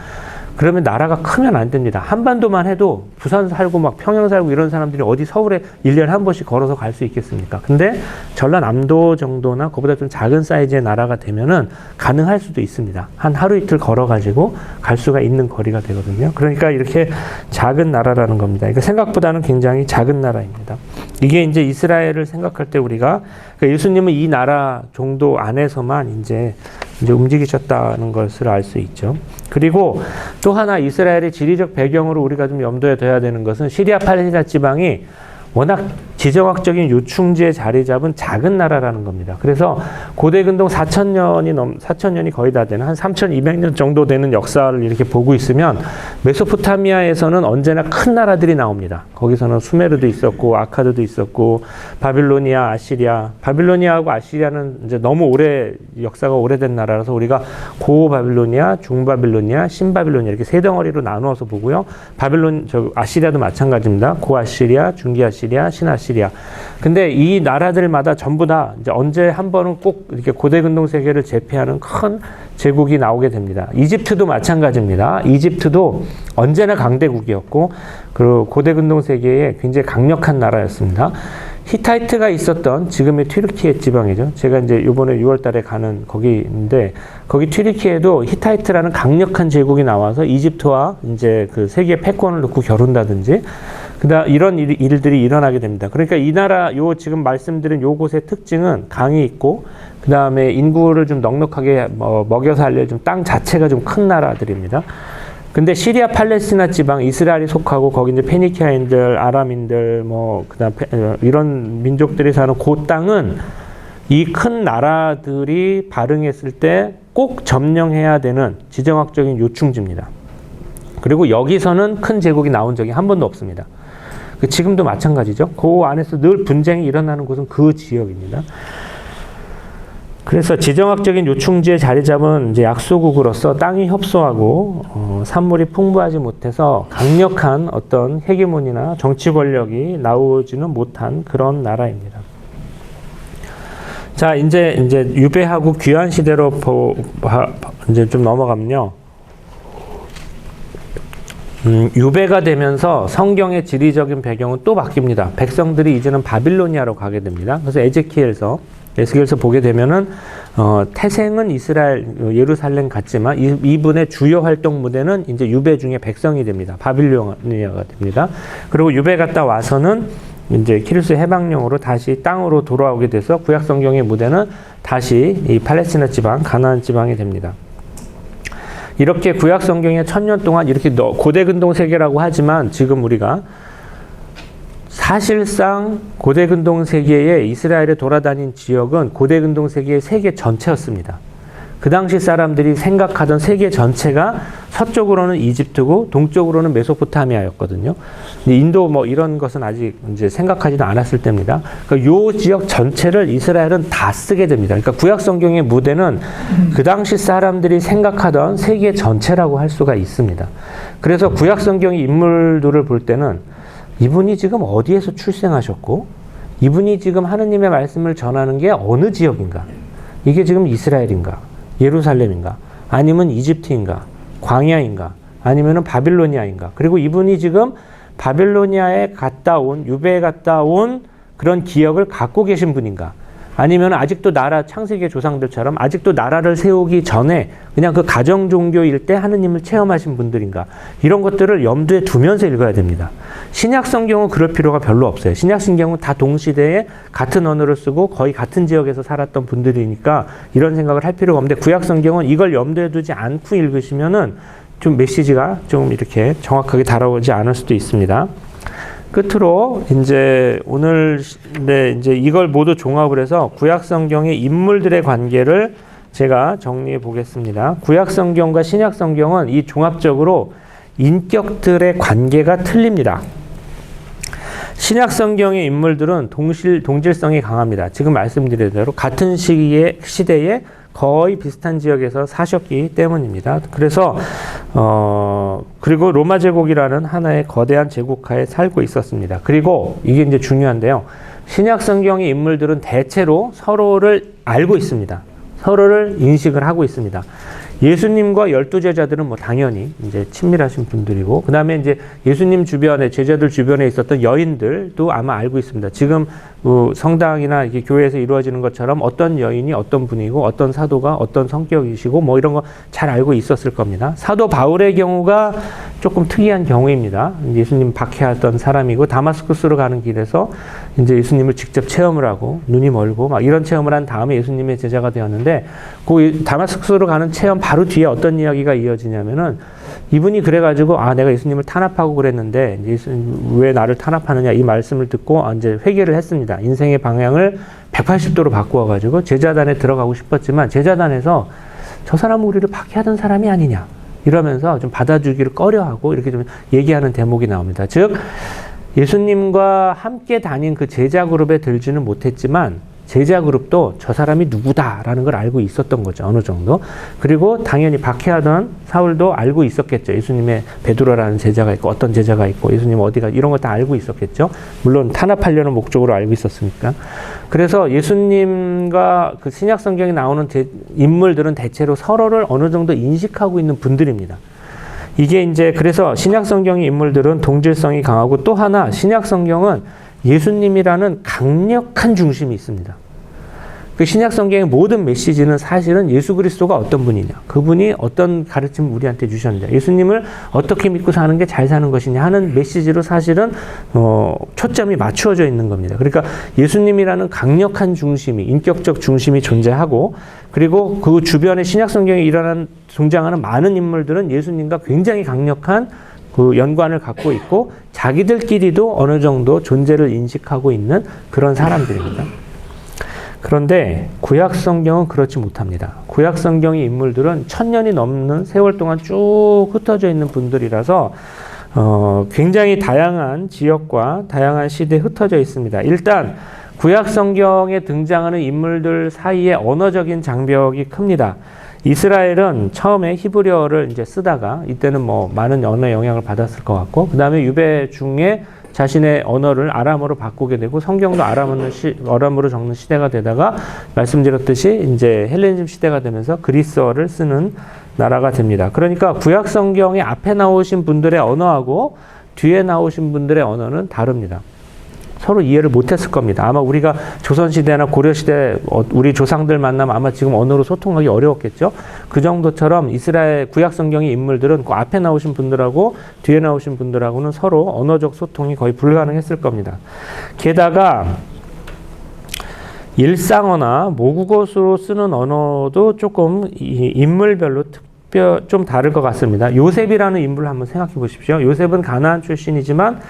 그러면 나라가 크면 안 됩니다. 한반도만 해도 부산 살고 막 평양 살고 이런 사람들이 어디 서울에 1년에 한 번씩 걸어서 갈 수 있겠습니까? 근데 전라남도 정도나 그보다 좀 작은 사이즈의 나라가 되면은 가능할 수도 있습니다. 한 하루 이틀 걸어가지고 갈 수가 있는 거리가 되거든요. 그러니까 이렇게 작은 나라라는 겁니다. 그러니까 생각보다는 굉장히 작은 나라입니다. 이게 이제 이스라엘을 생각할 때 우리가 그러니까 예수님은 이 나라 정도 안에서만 이제 움직이셨다는 것을 알 수 있죠. 그리고 또 하나 이스라엘의 지리적 배경으로 우리가 좀 염두에 둬야 되는 것은 시리아 팔레스타인 지방이 워낙 지정학적인 요충지에 자리 잡은 작은 나라라는 겁니다. 그래서 고대 근동 4,000년이 거의 다 되는 한 3,200년 정도 되는 역사를 이렇게 보고 있으면 메소포타미아에서는 언제나 큰 나라들이 나옵니다. 거기서는 수메르도 있었고 아카드도 있었고 바빌로니아, 아시리아. 바빌로니아하고 아시리아는 이제 너무 역사가 오래된 나라라서 우리가 고바빌로니아, 중바빌로니아, 신바빌로니아 이렇게 세 덩어리로 나누어서 보고요. 아시리아도 마찬가지입니다. 고아시리아, 중기아시리아, 신아시리아 아시리아. 근데 이 나라들마다 전부 다 이제 언제 한 번은 꼭 이렇게 고대 근동 세계를 제패하는 큰 제국이 나오게 됩니다. 이집트도 마찬가지입니다. 이집트도 언제나 강대국이었고, 그리고 고대 근동 세계에 굉장히 강력한 나라였습니다. 히타이트가 있었던 지금의 튀르키예 지방이죠. 제가 이제 이번에 6월 달에 가는 거기인데, 거기 튀르키예도 히타이트라는 강력한 제국이 나와서 이집트와 이제 그 세계 패권을 놓고 겨룬다든지, 그다음 이런 일들이 일어나게 됩니다. 그러니까 이 나라, 요 지금 말씀드린 요곳의 특징은 강이 있고, 그 다음에 인구를 좀 넉넉하게 먹여서 살릴 좀 땅 자체가 좀 큰 나라들입니다. 근데 시리아 팔레스티나 지방, 이스라엘이 속하고 거기 이제 페니키아인들, 아람인들, 그다음 이런 민족들이 사는 그 땅은 이 큰 나라들이 발응했을 때 꼭 점령해야 되는 지정학적인 요충지입니다. 그리고 여기서는 큰 제국이 나온 적이 한 번도 없습니다. 지금도 마찬가지죠. 그 안에서 늘 분쟁이 일어나는 곳은 그 지역입니다. 그래서 지정학적인 요충지에 자리 잡은 이제 약소국으로서 땅이 협소하고 산물이 풍부하지 못해서 강력한 어떤 헤게모니나 정치 권력이 나오지는 못한 그런 나라입니다. 자, 이제 유배하고 귀환 시대로 이제 좀 넘어가면요. 유배가 되면서 성경의 지리적인 배경은 또 바뀝니다. 백성들이 이제는 바빌로니아로 가게 됩니다. 그래서 에스겔서 보게 되면은 태생은 이스라엘 예루살렘 같지만 이분의 주요 활동 무대는 이제 유배 중에 백성이 됩니다. 바빌로니아가 됩니다. 그리고 유배 갔다 와서는 이제 키루스 해방령으로 다시 땅으로 돌아오게 돼서 구약 성경의 무대는 다시 이 팔레스티나 지방, 가나안 지방이 됩니다. 이렇게 구약 성경에 1000년 동안 이렇게 고대 근동 세계라고 하지만 지금 우리가 사실상 고대 근동 세계에 이스라엘에 돌아다닌 지역은 고대 근동 세계의 세계 전체였습니다. 그 당시 사람들이 생각하던 세계 전체가 서쪽으로는 이집트고 동쪽으로는 메소포타미아였거든요. 인도 이런 것은 아직 이제 생각하지도 않았을 때입니다. 그러니까 요 지역 전체를 이스라엘은 다 쓰게 됩니다. 그러니까 구약 성경의 무대는 그 당시 사람들이 생각하던 세계 전체라고 할 수가 있습니다. 그래서 구약 성경의 인물들을 볼 때는 이분이 지금 어디에서 출생하셨고, 이분이 지금 하느님의 말씀을 전하는 게 어느 지역인가? 이게 지금 이스라엘인가? 예루살렘인가? 아니면 이집트인가? 광야인가? 아니면 바빌로니아인가? 그리고 이분이 지금 바빌로니아에 유배에 갔다 온 그런 기억을 갖고 계신 분인가? 아니면 아직도 창세기의 조상들처럼 아직도 나라를 세우기 전에 그냥 그 가정 종교일 때 하느님을 체험하신 분들인가? 이런 것들을 염두에 두면서 읽어야 됩니다. 신약 성경은 그럴 필요가 별로 없어요. 신약 성경은 다 동시대에 같은 언어를 쓰고 거의 같은 지역에서 살았던 분들이니까 이런 생각을 할 필요가 없는데, 구약 성경은 이걸 염두에 두지 않고 읽으시면은 좀 메시지가 좀 이렇게 정확하게 다가오지 않을 수도 있습니다. 끝으로 이제 오늘 이제 이걸 모두 종합을 해서 구약 성경의 인물들의 관계를 제가 정리해 보겠습니다. 구약 성경과 신약 성경은 이 종합적으로 인격들의 관계가 틀립니다. 신약 성경의 인물들은 동질성이 강합니다. 지금 말씀드린 대로 같은 시대에 거의 비슷한 지역에서 사셨기 때문입니다. 그래서 그리고 로마 제국이라는 하나의 거대한 제국하에 살고 있었습니다. 그리고 이게 이제 중요한데요. 신약 성경의 인물들은 대체로 서로를 알고 있습니다. 서로를 인식을 하고 있습니다. 예수님과 12제자들은 당연히 이제 친밀하신 분들이고, 그 다음에 이제 예수님 주변에, 제자들 주변에 있었던 여인들도 아마 알고 있습니다. 지금 성당이나 이렇게 교회에서 이루어지는 것처럼 어떤 여인이 어떤 분이고, 어떤 사도가 어떤 성격이시고, 이런 거 잘 알고 있었을 겁니다. 사도 바울의 경우가 조금 특이한 경우입니다. 예수님 박해하던 사람이고, 다마스쿠스로 가는 길에서 이제 예수님을 직접 체험을 하고, 눈이 멀고, 이런 체험을 한 다음에 예수님의 제자가 되었는데, 그 다마스쿠스로 가는 체험 바로 뒤에 어떤 이야기가 이어지냐면은, 이분이 그래가지고 내가 예수님을 탄압하고 그랬는데 왜 나를 탄압하느냐 이 말씀을 듣고 이제 회개를 했습니다. 인생의 방향을 180도로 바꾸어가지고 제자단에 들어가고 싶었지만 제자단에서 저 사람은 우리를 박해하던 사람이 아니냐 이러면서 좀 받아주기를 꺼려하고 이렇게 좀 얘기하는 대목이 나옵니다. 즉 예수님과 함께 다닌 그 제자 그룹에 들지는 못했지만 제자 그룹도 저 사람이 누구다라는 걸 알고 있었던 거죠. 어느 정도. 그리고 당연히 박해하던 사울도 알고 있었겠죠. 예수님의 베드로라는 제자가 있고 어떤 제자가 있고 예수님 어디가 이런 거 다 알고 있었겠죠. 물론 탄압하려는 목적으로 알고 있었으니까. 그래서 예수님과 그 신약 성경에 나오는 인물들은 대체로 서로를 어느 정도 인식하고 있는 분들입니다. 이게 이제 그래서 신약 성경의 인물들은 동질성이 강하고 또 하나 신약 성경은 예수님이라는 강력한 중심이 있습니다. 그 신약 성경의 모든 메시지는 사실은 예수 그리스도가 어떤 분이냐, 그분이 어떤 가르침을 우리한테 주셨느냐, 예수님을 어떻게 믿고 사는 게 잘 사는 것이냐 하는 메시지로 사실은 초점이 맞추어져 있는 겁니다. 그러니까 예수님이라는 강력한 중심이, 인격적 중심이 존재하고, 그리고 그 주변에 신약 성경에 등장하는 많은 인물들은 예수님과 굉장히 강력한 그 연관을 갖고 있고 자기들끼리도 어느 정도 존재를 인식하고 있는 그런 사람들입니다. 그런데 구약 성경은 그렇지 못합니다. 구약 성경의 인물들은 1000년이 넘는 세월 동안 쭉 흩어져 있는 분들이라서 굉장히 다양한 지역과 다양한 시대에 흩어져 있습니다. 일단 구약 성경에 등장하는 인물들 사이에 언어적인 장벽이 큽니다. 이스라엘은 처음에 히브리어를 이제 쓰다가 이때는 뭐 많은 언어의 영향을 받았을 것 같고, 그 다음에 유배 중에 자신의 언어를 아람어로 바꾸게 되고 성경도 아람어로 적는 시대가 되다가 말씀드렸듯이 이제 헬레니즘 시대가 되면서 그리스어를 쓰는 나라가 됩니다. 그러니까 구약 성경의 앞에 나오신 분들의 언어하고 뒤에 나오신 분들의 언어는 다릅니다. 서로 이해를 못했을 겁니다. 아마 우리가 조선시대나 고려시대 우리 조상들 만나면 아마 지금 언어로 소통하기 어려웠겠죠. 그 정도처럼 이스라엘 구약 성경의 인물들은 그 앞에 나오신 분들하고 뒤에 나오신 분들하고는 서로 언어적 소통이 거의 불가능했을 겁니다. 게다가 일상어나 모국어로 쓰는 언어도 조금 인물별로 좀 다를 것 같습니다. 요셉이라는 인물을 한번 생각해 보십시오. 요셉은 가나안 출신이지만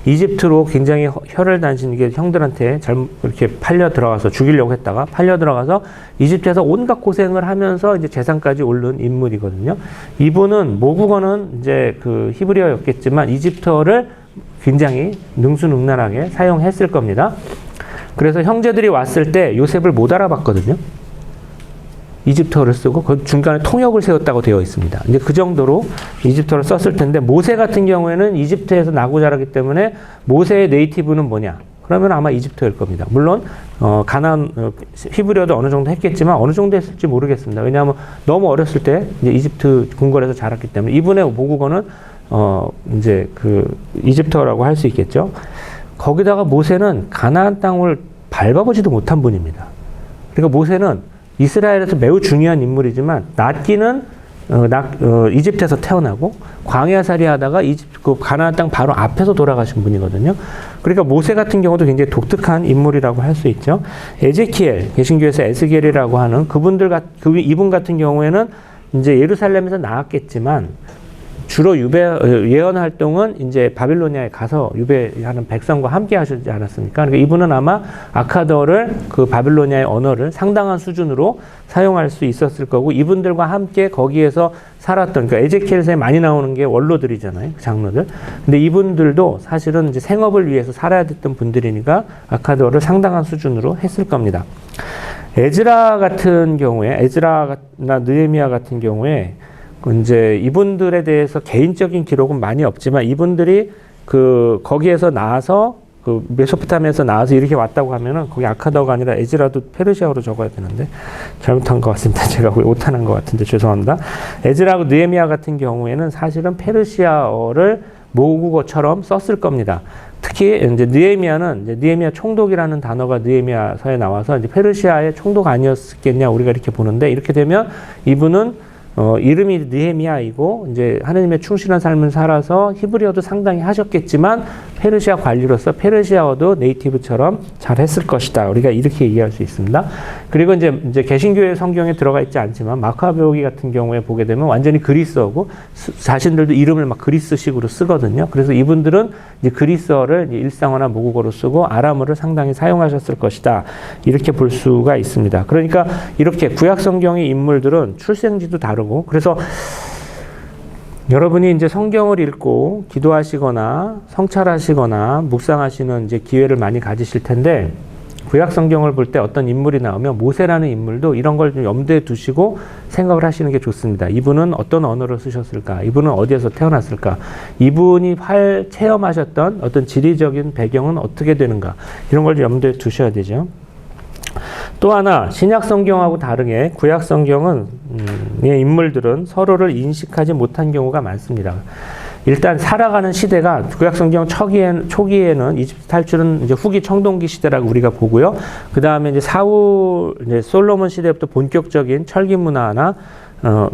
이집트로 굉장히 혀를 단신 게 형들한테 이렇게 팔려 들어가서 죽이려고 했다가 팔려 들어가서 이집트에서 온갖 고생을 하면서 이제 재산까지 오른 인물이거든요. 이분은 모국어는 이제 그 히브리어였겠지만 이집트어를 굉장히 능수능란하게 사용했을 겁니다. 그래서 형제들이 왔을 때 요셉을 못 알아봤거든요. 이집트어를 쓰고 그 중간에 통역을 세웠다고 되어 있습니다. 이제 그 정도로 이집트어를 썼을 텐데, 모세 같은 경우에는 이집트에서 나고 자랐기 때문에 모세의 네이티브는 뭐냐? 그러면 아마 이집트어일 겁니다. 물론 히브리어도 어느 정도 했겠지만 어느 정도 했을지 모르겠습니다. 왜냐하면 너무 어렸을 때 이제 이집트 궁궐에서 자랐기 때문에 이분의 모국어는 이제 그 이집트어라고 할 수 있겠죠. 거기다가 모세는 가나안 땅을 밟아보지도 못한 분입니다. 그러니까 모세는 이스라엘에서 매우 중요한 인물이지만 낳기는 이집트에서 태어나고 광야살이 하다가 그 가나안 땅 바로 앞에서 돌아가신 분이거든요. 그러니까 모세 같은 경우도 굉장히 독특한 인물이라고 할 수 있죠. 에제키엘, 개신교에서 에스겔이라고 하는 이분 같은 경우에는 이제 예루살렘에서 나왔겠지만 주로 예언 활동은 이제 바빌로니아에 가서 유배하는 백성과 함께 하시지 않았습니까? 그러니까 이분은 아마 아카더를 그 바빌로니아의 언어를 상당한 수준으로 사용할 수 있었을 거고, 이분들과 함께 거기에서 살았던, 그러니까 에제키엘서에 많이 나오는 게 원로들이잖아요, 그 장로들. 근데 이분들도 사실은 이제 생업을 위해서 살아야 됐던 분들이니까 아카더를 상당한 수준으로 했을 겁니다. 에즈라나 느헤미야 같은 경우에 이제 이분들에 대해서 개인적인 기록은 많이 없지만 이분들이 거기에서 나와서 메소포타미아에서 나와서 이렇게 왔다고 하면은 거기 아카더가 아니라 에즈라도 페르시아어로 적어야 되는데 잘못한 것 같습니다. 제가 오탄한 것 같은데 죄송합니다. 에즈라하고 느헤미야 같은 경우에는 사실은 페르시아어를 모국어처럼 썼을 겁니다. 특히 이제 느헤미야 총독이라는 단어가 느헤미야서에 나와서 이제 페르시아의 총독 아니었겠냐 우리가 이렇게 보는데, 이렇게 되면 이분은 이름이 느헤미야이고 이제 하느님의 충실한 삶을 살아서 히브리어도 상당히 하셨겠지만 페르시아 관리로서 페르시아어도 네이티브처럼 잘 했을 것이다. 우리가 이렇게 이해할 수 있습니다. 그리고 이제 개신교의 성경에 들어가 있지 않지만 마카베오기 같은 경우에 보게 되면 완전히 그리스어고 자신들도 이름을 막 그리스식으로 쓰거든요. 그래서 이분들은 이제 그리스어를 일상어나 모국어로 쓰고 아람어를 상당히 사용하셨을 것이다. 이렇게 볼 수가 있습니다. 그러니까 이렇게 구약 성경의 인물들은 출생지도 다르고, 그래서 여러분이 이제 성경을 읽고 기도하시거나 성찰하시거나 묵상하시는 이제 기회를 많이 가지실 텐데, 구약 성경을 볼 때 어떤 인물이 나오면 모세라는 인물도 이런 걸 좀 염두에 두시고 생각을 하시는 게 좋습니다. 이분은 어떤 언어를 쓰셨을까? 이분은 어디에서 태어났을까? 이분이 체험하셨던 어떤 지리적인 배경은 어떻게 되는가? 이런 걸 좀 염두에 두셔야 되죠. 또 하나 신약 성경하고 다르게 구약 성경은 인물들은 서로를 인식하지 못한 경우가 많습니다. 일단 살아가는 시대가 구약 성경 초기에는 이집트 탈출은 이제 후기 청동기 시대라고 우리가 보고요. 그 다음에 이제 솔로몬 시대부터 본격적인 철기 문화나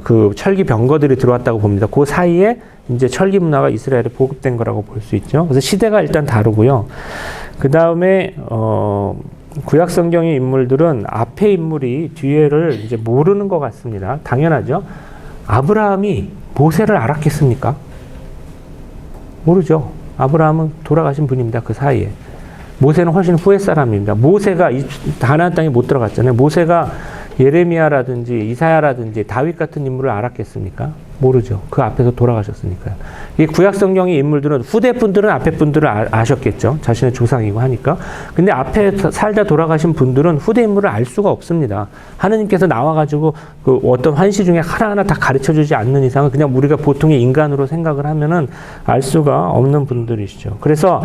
그 철기 병거들이 들어왔다고 봅니다. 그 사이에 이제 철기 문화가 이스라엘에 보급된 거라고 볼 수 있죠. 그래서 시대가 일단 다르고요. 그 다음에 구약 성경의 인물들은 앞에 인물이 뒤에를 이제 모르는 것 같습니다. 당연하죠. 아브라함이 모세를 알았겠습니까? 모르죠. 아브라함은 돌아가신 분입니다. 그 사이에. 모세는 훨씬 후의 사람입니다. 모세가 가나안 땅에 못 들어갔잖아요. 모세가 예레미야라든지 이사야라든지 다윗 같은 인물을 알았겠습니까? 모르죠. 그 앞에서 돌아가셨으니까요. 이 구약 성경의 인물들은 후대 분들은 앞에 분들을 아셨겠죠. 자신의 조상이고 하니까. 근데 앞에 살다 돌아가신 분들은 후대 인물을 알 수가 없습니다. 하느님께서 나와가지고 그 어떤 환시 중에 하나하나 다 가르쳐 주지 않는 이상은 그냥 우리가 보통의 인간으로 생각을 하면은 알 수가 없는 분들이시죠. 그래서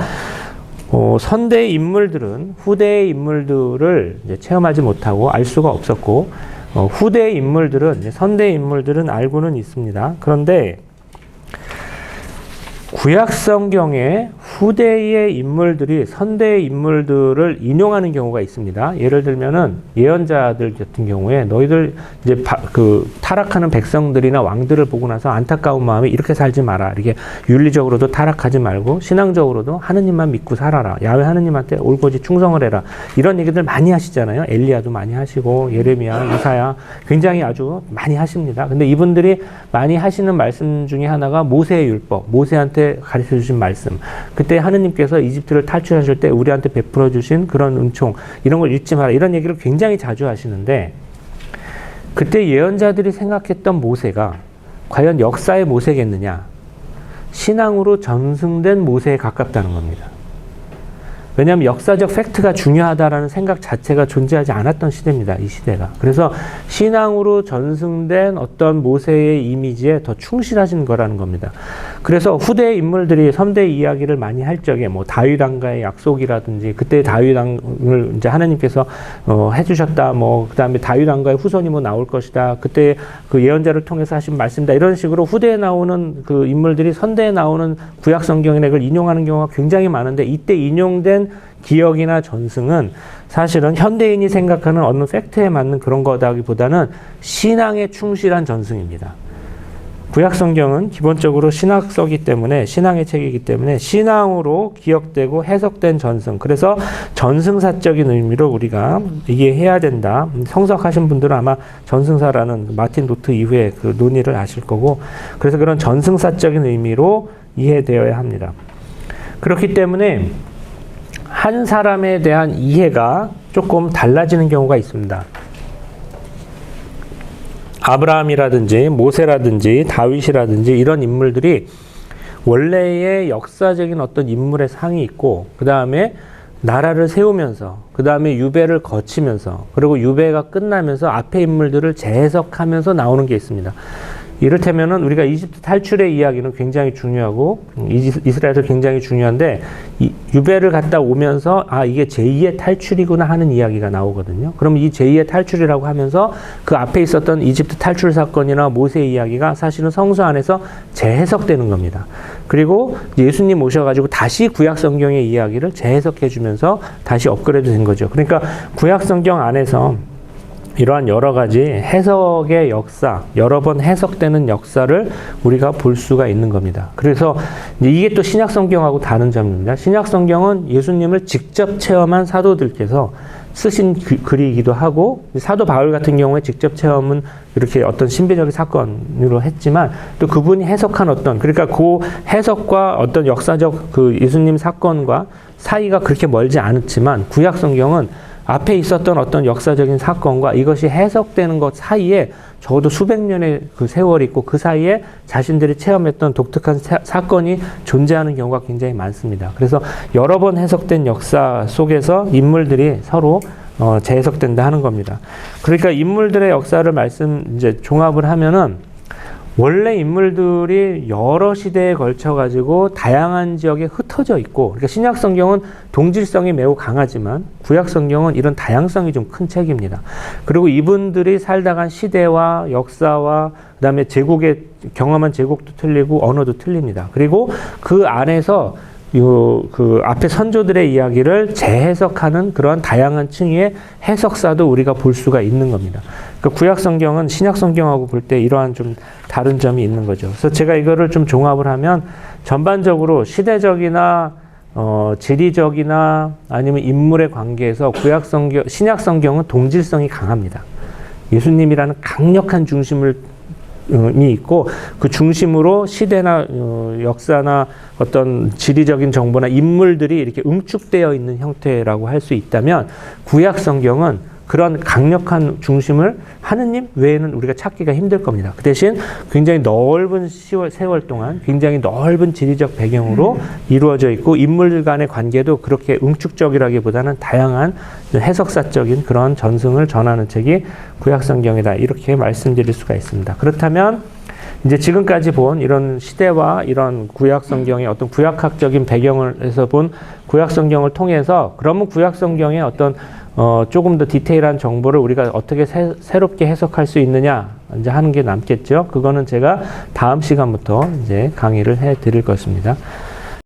선대의 인물들은 후대의 인물들을 이제 체험하지 못하고 알 수가 없었고, 후대의 인물들은, 선대의 인물들은 알고는 있습니다. 그런데 구약 성경의 후대의 인물들이 선대의 인물들을 인용하는 경우가 있습니다. 예를 들면은 예언자들 같은 경우에 너희들 이제 그 타락하는 백성들이나 왕들을 보고 나서 안타까운 마음에 이렇게 살지 마라. 이렇게 윤리적으로도 타락하지 말고 신앙적으로도 하느님만 믿고 살아라. 야훼 하느님한테 올곧이 충성을 해라. 이런 얘기들 많이 하시잖아요. 엘리야도 많이 하시고 예레미야, 이사야 굉장히 아주 많이 하십니다. 근데 이분들이 많이 하시는 말씀 중에 하나가 모세의 율법, 모세한테 가르쳐 주신 말씀. 그때 하느님께서 이집트를 탈출하실 때 우리한테 베풀어 주신 그런 은총, 이런 걸 잊지 마라. 이런 얘기를 굉장히 자주 하시는데, 그때 예언자들이 생각했던 모세가 과연 역사의 모세겠느냐? 신앙으로 전승된 모세에 가깝다는 겁니다. 왜냐하면 역사적 팩트가 중요하다라는 생각 자체가 존재하지 않았던 시대입니다. 이 시대가. 그래서 신앙으로 전승된 어떤 모세의 이미지에 더 충실하신 거라는 겁니다. 그래서 후대의 인물들이 선대의 이야기를 많이 할 적에 뭐 다윗 왕과의 약속이라든지 그때 다윗 왕을 이제 하나님께서 해주셨다. 뭐 그다음에 다윗 왕과의 후손이 뭐 나올 것이다. 그때 그 예언자를 통해서 하신 말씀이다. 이런 식으로 후대에 나오는 그 인물들이 선대에 나오는 구약 성경이나 이걸 인용하는 경우가 굉장히 많은데, 이때 인용된 기억이나 전승은 사실은 현대인이 생각하는 어느 팩트에 맞는 그런 거다기보다는 신앙에 충실한 전승입니다. 구약 성경은 기본적으로 신학서기 때문에, 신앙의 책이기 때문에 신앙으로 기억되고 해석된 전승. 그래서 전승사적인 의미로 우리가 이해해야 된다. 성석하신 분들은 아마 전승사라는 마틴 루트 이후에 그 논의를 아실 거고, 그래서 그런 전승사적인 의미로 이해되어야 합니다. 그렇기 때문에 한 사람에 대한 이해가 조금 달라지는 경우가 있습니다. 아브라함이라든지 모세라든지 다윗이라든지 이런 인물들이 원래의 역사적인 어떤 인물의 상이 있고, 그 다음에 나라를 세우면서, 그 다음에 유배를 거치면서, 그리고 유배가 끝나면서 앞에 인물들을 재해석하면서 나오는 게 있습니다. 이를테면은 우리가 이집트 탈출의 이야기는 굉장히 중요하고 이스라엘도 굉장히 중요한데, 유배를 갔다 오면서 이게 제2의 탈출이구나 하는 이야기가 나오거든요. 그럼 이 제2의 탈출이라고 하면서 그 앞에 있었던 이집트 탈출 사건이나 모세의 이야기가 사실은 성서 안에서 재해석되는 겁니다. 그리고 예수님 오셔가지고 다시 구약 성경의 이야기를 재해석해 주면서 다시 업그레이드 된 거죠. 그러니까 구약 성경 안에서 이러한 여러 가지 해석의 역사, 여러 번 해석되는 역사를 우리가 볼 수가 있는 겁니다. 그래서 이게 또 신약 성경하고 다른 점입니다. 신약 성경은 예수님을 직접 체험한 사도들께서 쓰신 글이기도 하고, 사도 바울 같은 경우에 직접 체험은 이렇게 어떤 신비적인 사건으로 했지만, 또 그분이 해석한 그러니까 그 해석과 어떤 역사적 그 예수님 사건과 사이가 그렇게 멀지 않았지만, 구약 성경은 앞에 있었던 어떤 역사적인 사건과 이것이 해석되는 것 사이에 적어도 수백 년의 그 세월이 있고 그 사이에 자신들이 체험했던 독특한 사건이 존재하는 경우가 굉장히 많습니다. 그래서 여러 번 해석된 역사 속에서 인물들이 서로 재해석된다 하는 겁니다. 그러니까 인물들의 역사를 이제 종합을 하면은 원래 인물들이 여러 시대에 걸쳐 가지고 다양한 지역에 흩어져 있고, 그러니까 신약 성경은 동질성이 매우 강하지만 구약 성경은 이런 다양성이 좀 큰 책입니다. 그리고 이분들이 살다 간 시대와 역사와 그다음에 경험한 제국도 틀리고 언어도 틀립니다. 그리고 그 안에서 그 앞에 선조들의 이야기를 재해석하는 그런 다양한 층의 해석사도 우리가 볼 수가 있는 겁니다. 그 구약 성경은 신약 성경하고 볼 때 이러한 좀 다른 점이 있는 거죠. 그래서 제가 이거를 좀 종합을 하면 전반적으로 시대적이나 지리적이나 아니면 인물의 관계에서 신약 성경은 동질성이 강합니다. 예수님이라는 강력한 중심이 있고 그 중심으로 시대나 역사나 어떤 지리적인 정보나 인물들이 이렇게 응축되어 있는 형태라고 할 수 있다면, 구약 성경은 그런 강력한 중심을 하느님 외에는 우리가 찾기가 힘들 겁니다. 그 대신 굉장히 넓은 세월 동안 굉장히 넓은 지리적 배경으로 이루어져 있고 인물 간의 관계도 그렇게 응축적이라기보다는 다양한 해석사적인 그런 전승을 전하는 책이 구약성경이다, 이렇게 말씀드릴 수가 있습니다. 그렇다면 이제 지금까지 본 이런 시대와 이런 구약성경의 어떤 구약학적인 배경을 해서 본 구약성경을 통해서, 그러면 구약성경의 어떤 조금 더 디테일한 정보를 우리가 어떻게 새롭게 해석할 수 있느냐 이제 하는 게 남겠죠. 그거는 제가 다음 시간부터 이제 강의를 해 드릴 것입니다.